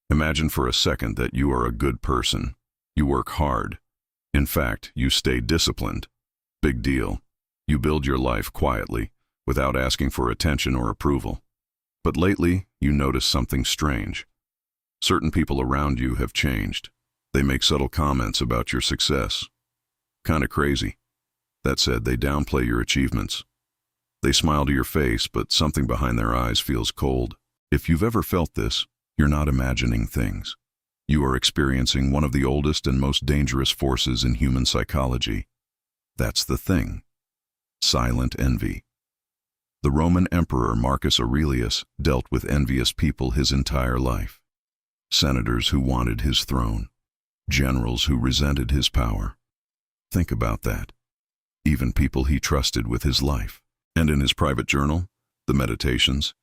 Imagine for a second that you are a good person. You work hard. In fact, you stay disciplined. Big deal. You build your life quietly, without asking for attention or approval. But lately, you notice something strange. Certain people around you have changed. They make subtle comments about your success. Kinda crazy. That said, they downplay your achievements. They smile to your face, but something behind their eyes feels cold. If you've ever felt this, you're not imagining things. You are experiencing one of the oldest and most dangerous forces in human psychology. That's the thing. Silent envy. The Roman Emperor Marcus Aurelius dealt with envious people his entire life. Senators who wanted his throne. Generals who resented his power. Think about that. Even people he trusted with his life. And in his private journal, the Meditations,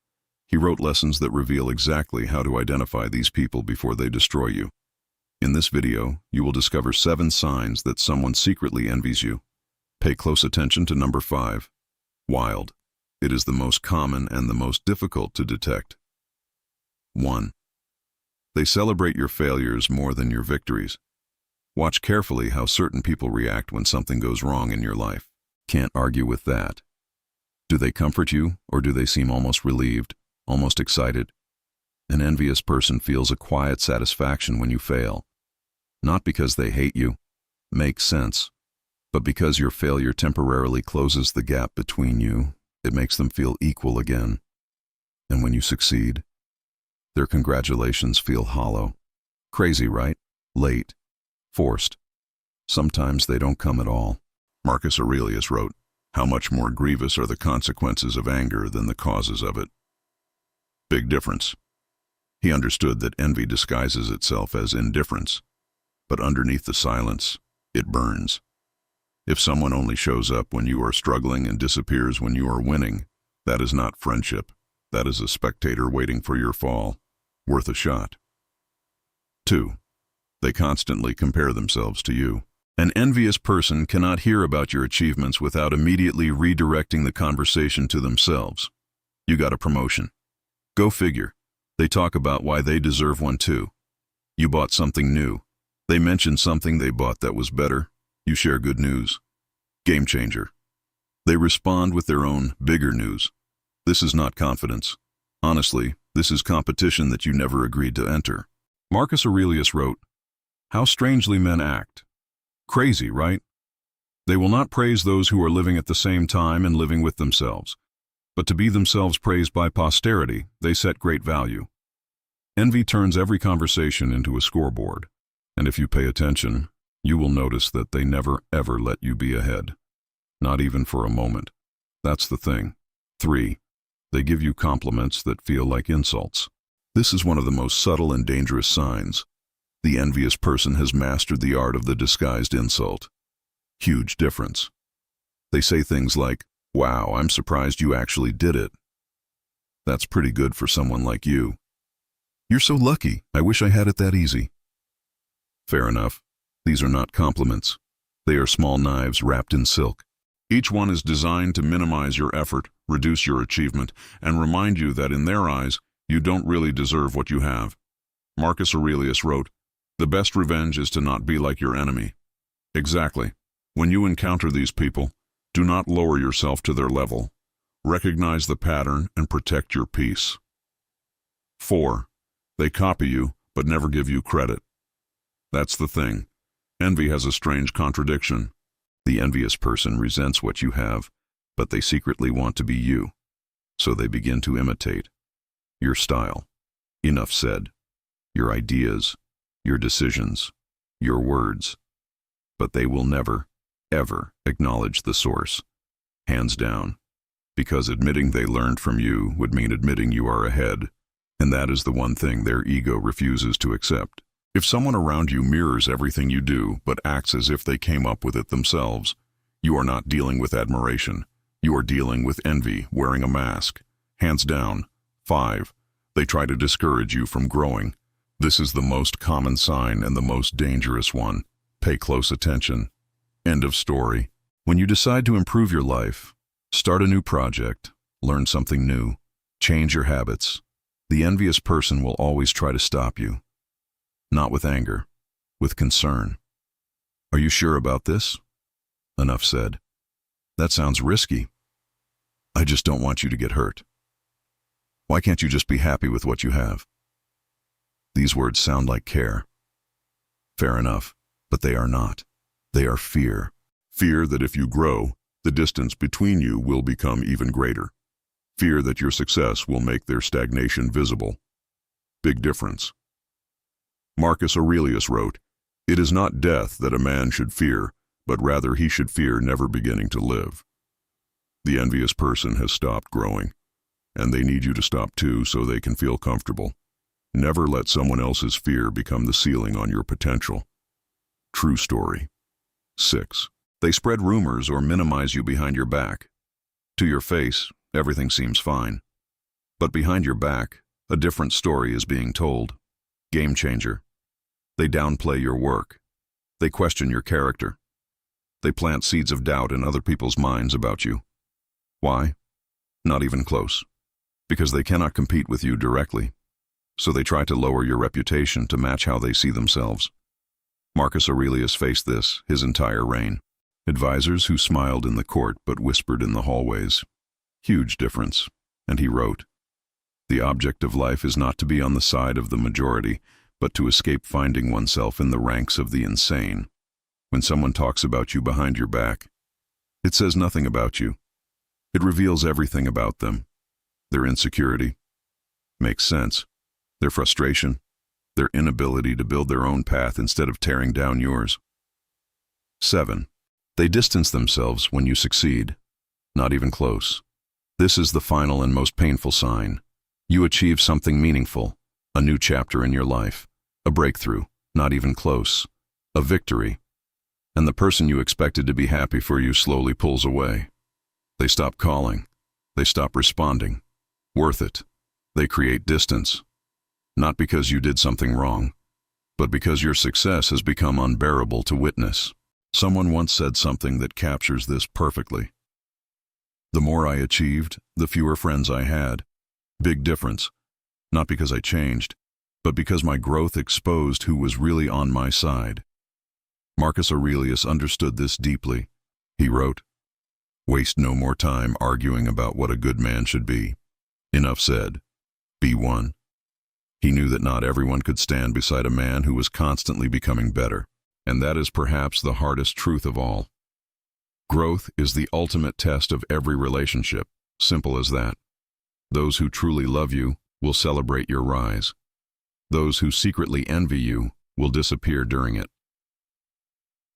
he wrote lessons that reveal exactly how to identify these people before they destroy you. In this video, you will discover 7 signs that someone secretly envies you. Pay close attention to number 5. Wild. It is the most common and the most difficult to detect. 1. They celebrate your failures more than your victories. Watch carefully how certain people react when something goes wrong in your life. Can't argue with that. Do they comfort you, or do they seem almost relieved, almost excited? An envious person feels a quiet satisfaction when you fail. Not because they hate you. Makes sense. But because your failure temporarily closes the gap between you, it makes them feel equal again. And when you succeed, their congratulations feel hollow. Crazy, right? Late. Forced. Sometimes they don't come at all. Marcus Aurelius wrote, "How much more grievous are the consequences of anger than the causes of it." Big difference. He understood that envy disguises itself as indifference, but underneath the silence, it burns. If someone only shows up when you are struggling and disappears when you are winning, that is not friendship. That is a spectator waiting for your fall. Worth a shot. 2. They constantly compare themselves to you. An envious person cannot hear about your achievements without immediately redirecting the conversation to themselves. You got a promotion. Go figure. They talk about why they deserve one too. You bought something new. They mention something they bought that was better. You share good news. Game changer. They respond with their own, bigger news. This is not confidence. Honestly, this is competition that you never agreed to enter. Marcus Aurelius wrote, "How strangely men act." Crazy, right? They will not praise those who are living at the same time and living with themselves. But to be themselves praised by posterity, they set great value. Envy turns every conversation into a scoreboard. And if you pay attention, you will notice that they never ever let you be ahead. Not even for a moment. That's the thing. 3. They give you compliments that feel like insults. This is one of the most subtle and dangerous signs. The envious person has mastered the art of the disguised insult. Huge difference. They say things like, "Wow, I'm surprised you actually did it." That's pretty good for someone like you. "You're so lucky, I wish I had it that easy." Fair enough. These are not compliments. They are small knives wrapped in silk. Each one is designed to minimize your effort, reduce your achievement, and remind you that in their eyes, you don't really deserve what you have. Marcus Aurelius wrote, "The best revenge is to not be like your enemy." Exactly. When you encounter these people, do not lower yourself to their level. Recognize the pattern and protect your peace. 4. They copy you, but never give you credit. That's the thing. Envy has a strange contradiction. The envious person resents what you have, but they secretly want to be you. So they begin to imitate your style. Enough said. Your ideas, your decisions, your words. But they will never, ever acknowledge the source. Hands down. Because admitting they learned from you would mean admitting you are ahead. And that is the one thing their ego refuses to accept. If someone around you mirrors everything you do, but acts as if they came up with it themselves, you are not dealing with admiration. You are dealing with envy, wearing a mask. Hands down. 5. They try to discourage you from growing. This is the most common sign and the most dangerous one. Pay close attention. End of story. When you decide to improve your life, start a new project, learn something new, change your habits, the envious person will always try to stop you. not with anger, with concern. Are you sure about this? Enough said. That sounds risky. I just don't want you to get hurt. Why can't you just be happy with what you have? These words sound like care. Fair enough, but they are not. They are fear. Fear that if you grow, the distance between you will become even greater. Fear that your success will make their stagnation visible. Big difference. Marcus Aurelius wrote, "It is not death that a man should fear, but rather he should fear never beginning to live." The envious person has stopped growing, and they need you to stop too so they can feel comfortable. Never let someone else's fear become the ceiling on your potential. True story. 6. They spread rumors or minimize you behind your back. To your face, everything seems fine. But behind your back, a different story is being told. Game changer. They downplay your work. They question your character. They plant seeds of doubt in other people's minds about you. Why? Not even close. Because they cannot compete with you directly. So they try to lower your reputation to match how they see themselves. Marcus Aurelius faced this his entire reign. Advisors who smiled in the court but whispered in the hallways. Huge difference. And he wrote, "The object of life is not to be on the side of the majority, but to escape finding oneself in the ranks of the insane. When someone talks about you behind your back, it says nothing about you. It reveals everything about them. Their insecurity. Makes sense. Their frustration. Their inability to build their own path instead of tearing down yours. 7. They distance themselves when you succeed. Not even close. This is the final and most painful sign. You achieve something meaningful, a new chapter in your life, a breakthrough, not even close, a victory. And the person you expected to be happy for you slowly pulls away. They stop calling. They stop responding. Worth it. They create distance. Not because you did something wrong, but because your success has become unbearable to witness. Someone once said something that captures this perfectly. The more I achieved, the fewer friends I had. Big difference. Not because I changed, but because my growth exposed who was really on my side. Marcus Aurelius understood this deeply. He wrote, "Waste no more time arguing about what a good man should be. Enough said. Be one." He knew that not everyone could stand beside a man who was constantly becoming better, and that is perhaps the hardest truth of all. Growth is the ultimate test of every relationship, simple as that. Those who truly love you will celebrate your rise. Those who secretly envy you will disappear during it.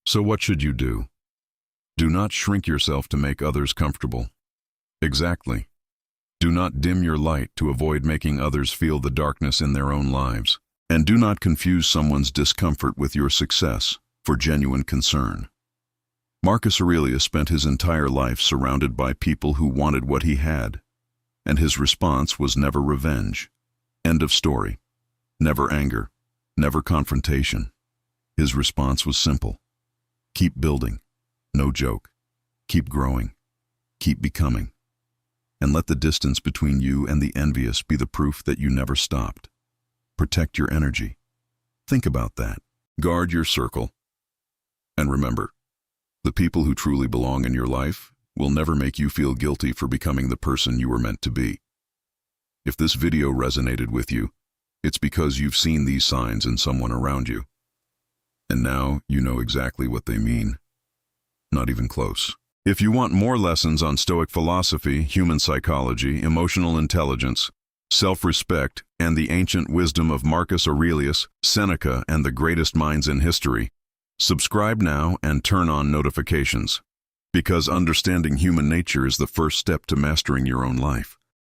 So what should you do? Do not shrink yourself to make others comfortable. Exactly. Do not dim your light to avoid making others feel the darkness in their own lives. And do not confuse someone's discomfort with your success for genuine concern. Marcus Aurelius spent his entire life surrounded by people who wanted what he had, and his response was never revenge. End of story. Never anger, never confrontation. His response was simple. Keep building. No joke. Keep growing. Keep becoming. And let the distance between you and the envious be the proof that you never stopped. Protect your energy. Think about that. Guard your circle. And remember, the people who truly belong in your life will never make you feel guilty for becoming the person you were meant to be. If this video resonated with you, it's because you've seen these signs in someone around you. And now you know exactly what they mean. Not even close. If you want more lessons on Stoic philosophy, human psychology, emotional intelligence, self-respect, and the ancient wisdom of Marcus Aurelius, Seneca, and the greatest minds in history, subscribe now and turn on notifications. Because understanding human nature is the first step to mastering your own life.